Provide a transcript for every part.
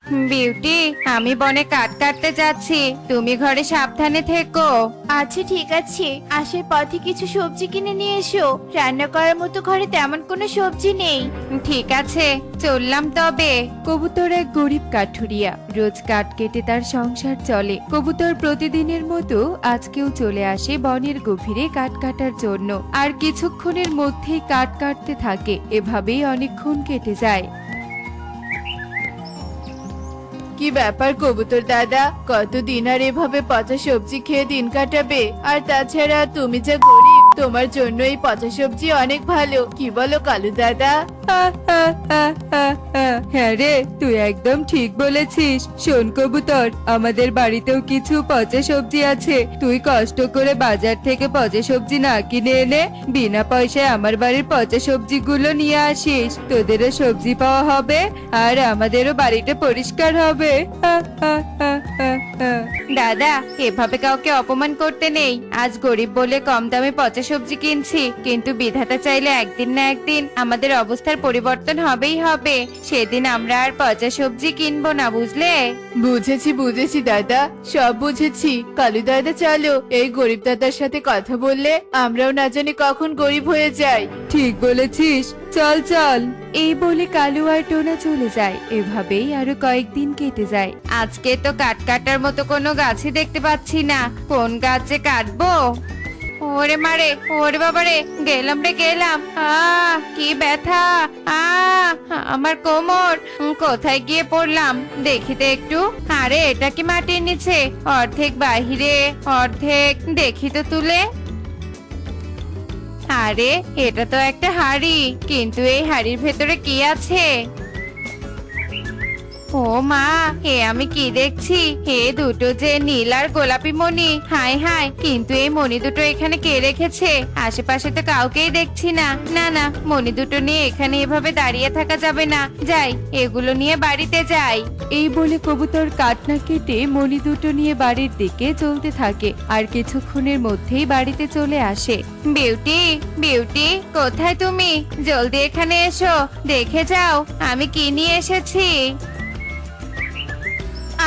Beauty, আমি বনে কাঠ কাটতে যাচ্ছি, তুমি ঘরে সাবধানে থেকো। আচ্ছা ঠিক আছে, আসার পথে কিছু সবজি কিনে নিয়ে এসো। রান্না করার মতো ঘরে তেমন কোনো সবজি নেই। ঠিক আছে, চললাম তবে। কবুতর এক গরিব কাঠুরিয়া, রোজ কাঠ কেটে তার সংসার চলে। কবুতর প্রতিদিনের মতো আজকেও চলে আসে বনের গভীরে কাঠ কাটার জন্য, আর কিছুক্ষণের মধ্যেই কাঠ কাটতে থাকে। এভাবেই অনেকক্ষণ কেটে যায়। কি ব্যাপার কবুতর দাদা, কতদিন আর এভাবে পচা সবজি খেয়ে দিন কাটাবে? আর তাছাড়া তুমি যে গরিব, তোমার জন্য এই পচা সবজি অনেক ভালো, কি বলো কালু দাদা? হ্যাঁ রে, তুই একদম ঠিক বলেছিস। শোন কবুতর, আমাদের বাড়িতেও কিছু পচা সবজি আছে। তুই কষ্ট করে বাজার থেকে পচা সবজি না কিনে এনে বিনা পয়সায় আমার বাড়ির পচা সবজিগুলো নিয়ে আসিস। তোদেরও সবজি পাওয়া হবে আর আমাদেরও বাড়িটা পরিষ্কার হবে। দাদা, এভাবে কাউকে অপমান করতে নেই। আজ গরিব বলে কম দামে পচা সবজি কিনছি, কিন্তু বিধাতা চাইলে একদিন না একদিন আমাদের অবস্থার পরিবর্তন হবেই হবে। সেদিন আমরা আর পচা সবজি কিনবো না, বুঝলে? বুঝেছি বুঝেছি দাদা, সব বুঝেছি। কালু দাদা চলো, এই গরিব দাদার সাথে কথা বললে আমরাও না জানি কখন গরিব হয়ে যাই। ঠিক বলেছিস, চল চল। এই বলে কালু আর টোনা চলে যায়। এভাবেই আরো কয়েকদিন কেটে যায়। আজকে তো কাঠ কাটার মতো কোনো গাছই দেখতে পাচ্ছি না, কোন গাছে কাটবো? ওরে মারে, ওরে বাবারে, গেলাম রে গেলাম। কি ব্যথা! আমার কোমর, কোথায় গিয়ে পড়লাম দেখি তো একটু। আরে, এটা কি মাটির নিচে? অর্ধেক বাহিরে, অর্ধেক। দেখি তো তুলে। আরে, এটা তো একটা হাড়ি, কিন্তু এই হাড়ির ভেতরে কি আছে? ও মা, আমি কি দেখছি? দুটো যে নীল আর গোলাপি মণি। হায় হায়, কিন্তু এই মণি দুটো এখানে কে রেখেছে? আশেপাশে তো কাউকেই দেখছি না। না না, মণি দুটো নিয়ে এখানে এভাবে দাঁড়িয়ে থাকা যাবে না। যাই, এগুলো নিয়ে বাড়িতে যাই। এই বলে কবুতর কাঠ না কেটে মণি দুটো নিয়ে বাড়ির দিকে চলতে থাকে, আর কিছুক্ষণের মধ্যেই বাড়িতে চলে আসে। বিউটি, বিউটি, কোথায় তুমি? জলদি এখানে এসো, দেখে যাও আমি কি নিয়ে এসেছি।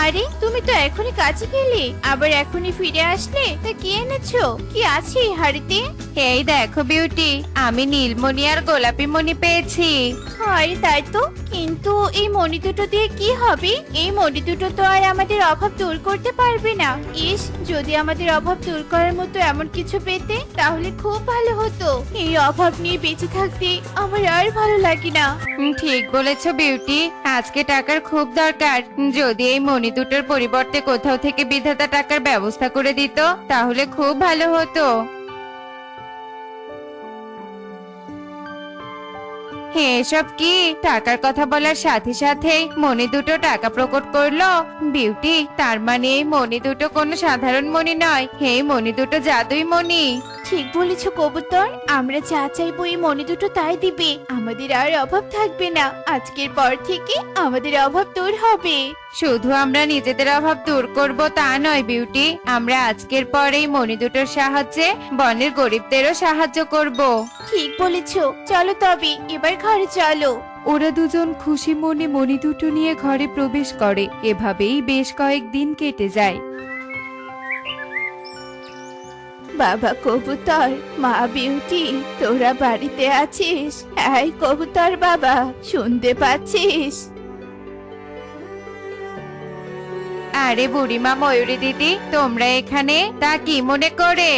আরে, তুমি তো এখনই কাজে গেলে, আবার এখনই ফিরে আসলে। তা কি এনেছো? কি আছে এই হাড়িতে? এই দেখো বিউটি, আমি নীলমণি আর গোলাপি মণি পেয়েছি। আরে তাই তো, কিন্তু এই মণি দুটো দিয়ে কি হবে? এই মণি দুটো তো আর আমাদের অভাব দূর করতে পারবে না। ইস, যদি আমাদের অভাব দূর করার মতো এমন কিছু পেতে তাহলে খুব ভালো হতো। এই অভাব নিয়ে বেঁচে থাকতে আমার আর ভালো লাগে না। ঠিক বলেছো বিউটি, আজকে টাকার খুব দরকার। যদি এই মণি দুটোর পরিবর্তে কোথাও থেকে বিধাতা টাকার ব্যবস্থা করে দিত তাহলে খুব ভালো হতো। এসব কি? টাকার কথা বলার সাথে সাথেই মণি দুটো টাকা প্রকট করলো। বিউটি, তার মানে এই মণি দুটো কোনো সাধারণ মণি নয়, এই মণি দুটো জাদুই মণি। ঠিক বলেছো কবুতর, আমরা যা চাইবো এই মণি দুটো তাই দিবে। আমাদের আর অভাব থাকবে না। আজকের পর থেকে আমাদের অভাব দূর হবে। শুধু আমরা নিজেদের অভাব দূর করব তা নয় বিউটি, আমরা আজকের পরেই মণি দুটোর সাহায্যে বনের গরিবদেরও সাহায্য করব। ঠিক বলেছো, চলো তবে এবার ঘরে চলো। ওরা দুজন খুশি মনে মণি দুটো নিয়ে ঘরে প্রবেশ করে। এভাবেই বেশ কয়েকদিন কেটে যায়। বাবা কবুতর, মা বিউটি, তোরা বাড়িতে আছিস? এই কবুতর বাবা, শুনতে পাচ্ছিস? আরে বুড়িমা, ময়ূরী দিদি, তোমরা এখানে? তা কি মনে করে?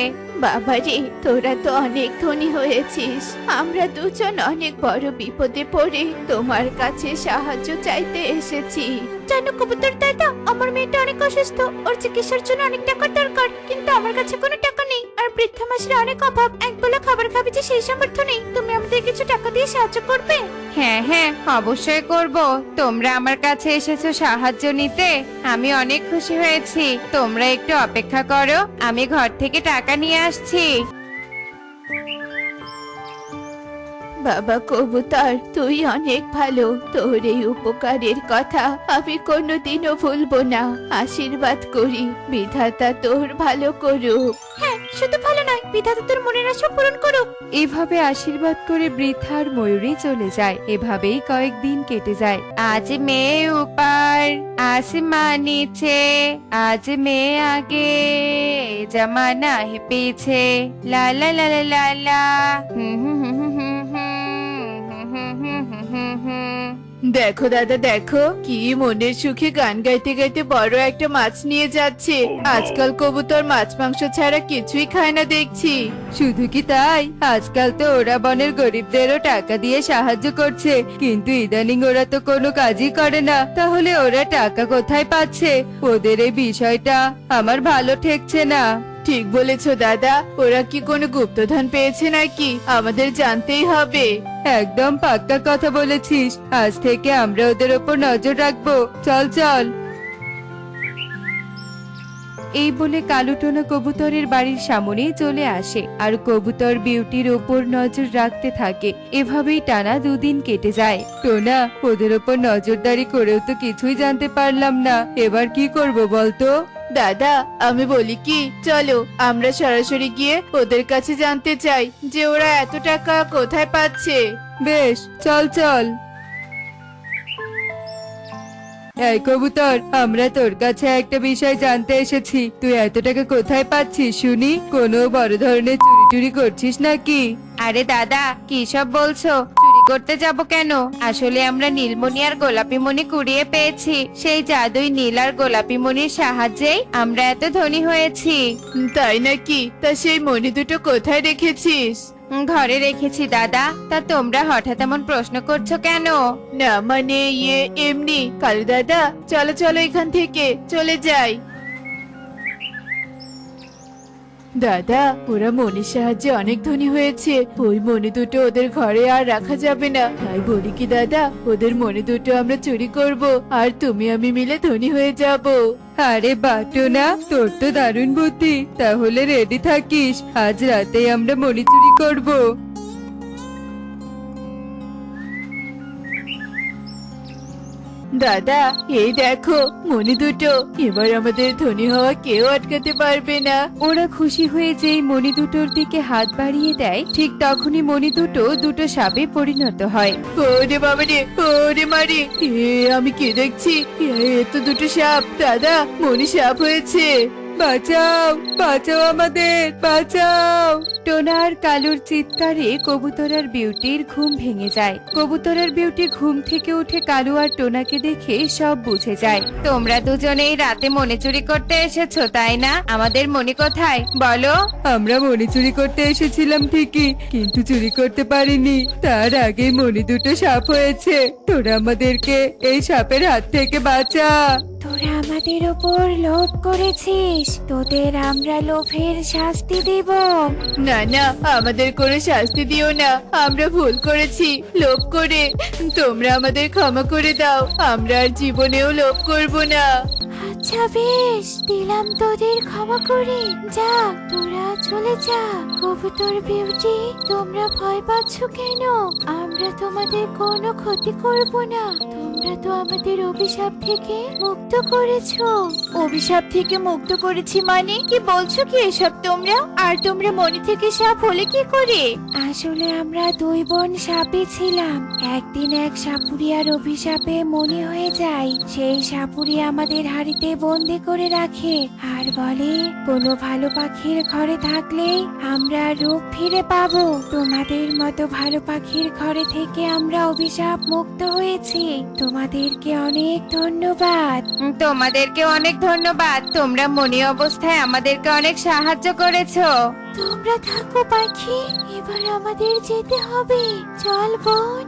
বাবা রে, তোরা তো অনেক ধনী হয়েছিস। আমরা দুজন অনেক বড় বিপদে পড়ে তোমার কাছে সাহায্য চাইতে এসেছি। জানো কবুতর দাদা, আমার মেয়েটা অনেক অসুস্থ, ওর চিকিৎসার জন্য অনেক টাকার দরকার, কিন্তু আমার কাছে কোনো টাকা নেই। আর বৃদ্ধ মাসের অনেক অভাব, একবেলা খাবার খাবে যে সেই সামর্থ্য নেই। তুমি আমাদের কিছু টাকা দিয়ে সাহায্য করবে? হ্যাঁ হ্যাঁ, অবশ্যই করব। তোমরা আমার কাছে এসেছো সাহায্য নিতে, আমি অনেক খুশি হয়েছি। তোমরা একটু অপেক্ষা করো, আমি ঘর থেকে টাকা নিয়ে আসছি। বাবা কবুতর, তুই অনেক ভালো। তোর এই উপকারের কথা আমি কোনোদিনও ভুলবো না। আশীর্বাদ করি বিধাতা তোর ভালো করুক। হ্যাঁ, শুধু ভালো নয়, বিধাতা তোর মনের আশা পূরণ করুক। এভাবে আশীর্বাদ করে বৃদ্ধা আর ময়ূরী চলে যায়। এভাবেই কয়েকদিন কেটে যায়। আজ মেয়ে উপর आसमां नीचे, आज मैं आगे जमाना है पीछे, ला ला ला ला ला ला। দেখো দাদা, দেখো কি মনের সুখে গান গাইতে গাইতে বড় একটা মাছ নিয়ে যাচ্ছে। আজকাল কবুতর মাছ মাংস ছাড়া কিছুই খায় না দেখছি। শুধু কি তাই, আজকাল তো ওরা বনের গরিবদেরও টাকা দিয়ে সাহায্য করছে, কিন্তু ইদানিং ওরা তো কোনো কাজই করে না। তাহলে ওরা টাকা কোথায় পাচ্ছে? ওদের এই বিষয়টা আমার ভালো ঠেকছে না। ঠিক বলেছো দাদা, ওরা কি কোনো গুপ্তধন পেয়েছে নাকি? আমাদের জানতেই হবে। একদম পাক্কা কথা বলেছিস। আজ থেকে আমরা ওদের ওপর নজর রাখবো। চল চল। এই বলে কালুটোনা কবুতরের বাড়ির সামনেই চলে আসে আর কবুতর বিউটির ওপর নজর রাখতে থাকে। এভাবেই টানা 2 দিন কেটে যায়। টোনা, ওদের ওপর নজরদারি করেও তো কিছুই জানতে পারলাম না। এবার কি করব বলতো? দাদা, আমি বলি কি, চলো আমরা সরাসরি গিয়ে ওদের কাছে জানতে চাই যে ওরা এত টাকা কোথায় পাচ্ছে। বেশ, চল চল। এই কবুতর, আমরা তোর কাছে একটা বিষয় জানতে এসেছি। তুই এত টাকা কোথায় পাচ্ছিস শুনি? কোনো বড় ধরনের চুরি টুরি করছিস নাকি? আরে দাদা, কি সব বলছো? চুরি করতে যাব কেন? আসলে আমরা নীলমণি আর গোলাপি মণি কুড়িয়ে পেয়েছি। সেই জাদুই নীল আর গোলাপি মণির সাহায্যেই আমরা এত ধনী হয়েছি। তাই নাকি? তা সেই মণি দুটো কোথায় রেখেছিস? ঘরে রেখেছি দাদা। তা তোমরা হঠাৎ এমন প্রশ্ন করছো কেন? না মানে এমনি। কালু দাদা, চলো চলো এখান থেকে চলে যাই। দাদা, ওরা মনির সাহায্যে অনেক ধনী হয়েছে। ওই মনি দুটো ওদের ঘরে আর রাখা যাবে না। তাই বলি কি দাদা, ওদের মনি দুটো আমরা চুরি করব আর তুমি আমি মিলে ধনী হয়ে যাব। আরে বাটনা, তোর তো দারুণ বুদ্ধি। তাহলে রেডি থাকিস, আজ রাতেই আমরা মণি চুরি করব। দাদা, এই দেখো মনি দুটো। এবার আমাদের ধনী হওয়া কেউ আটকাতে পারবে না। ওরা খুশি হয়ে যেই মণি দুটোর দিকে হাত বাড়িয়ে দেয়, ঠিক তখনই মণি দুটো সাপে পরিণত হয়। ওরে বাবারে, ওরে মারে, আমি কি দেখছি? এ তো দুটো সাপ। দাদা, মনি সাপ হয়েছে। বাঁচাও, বাঁচাও আমাদের, বাঁচাও। টোনা আর কালুর চিৎকারে কবুতর আর বিউটির ঘুম ভেঙে যায়। কবুতর আর বিউটি ঘুম থেকে উঠে কালু আর টোনাকে দেখে সব বুঝে যায়। তোমরা দুজনেই রাতে মণি চুরি করতে এসেছো, তাই না? আমাদের মণি কোথায় বলো? আমরা মণি চুরি করতে এসেছিলাম ঠিকই, কিন্তু চুরি করতে পারিনি। তার আগে মণি দুটো সাপ হয়েছে। তোরা আমাদেরকে এই সাপের হাত থেকে বাঁচা। তোরা আমাদের ওপর লোভ করেছিস, তোদের আমরা লোভের শাস্তি দেব। না না, আমাদের কোনো শাস্তি দিও না। আমরা ভুল করেছি লোভ করে। তোমরা আমাদের ক্ষমা করে দাও। আমরা আর জীবনেও লোভ করব না। আচ্ছা বেশ, দিলাম তোদের ক্ষমা করে। যা, তোরা চলে যা। কবুতর বিউটি, তোমরা ভয় পাচ্ছ কেন? আমরা তোমাদের কোনো ক্ষতি করব না। তোমরা তো আমাদের অভিশাপ থেকে মুক্ত করেছো। অভিশাপ থেকে মুক্ত করেছি মানে? কি বলছো কি এসব তোমরা? আর তোমরা মনি থেকে সাপ হলে কি করে? আসলে আমরা 2 বোন সাপে ছিলাম। একদিন এক সাপুরিয়ার অভিশাপে মনে হয়ে যায়। সেই সাপুরি আমাদের হাড়িতে বন্দি করে রাখে আর বলে, কোনো ভালো পাখির ঘরে থাকলে আমরা রূপ ফিরে পাবো। তোমাদের মতো ভালো পাখির ঘরে থেকে আমরা অভিশাপ মুক্ত হয়েছি। তোমাদেরকে অনেক ধন্যবাদ। তোমাদেরকে অনেক ধন্যবাদ। তোমরা মনি অবস্থায় আমাদেরকে অনেক সাহায্য করেছো। তোমরা থাকো পাখি, এবার আমাদের যেতে হবে। চল বোন।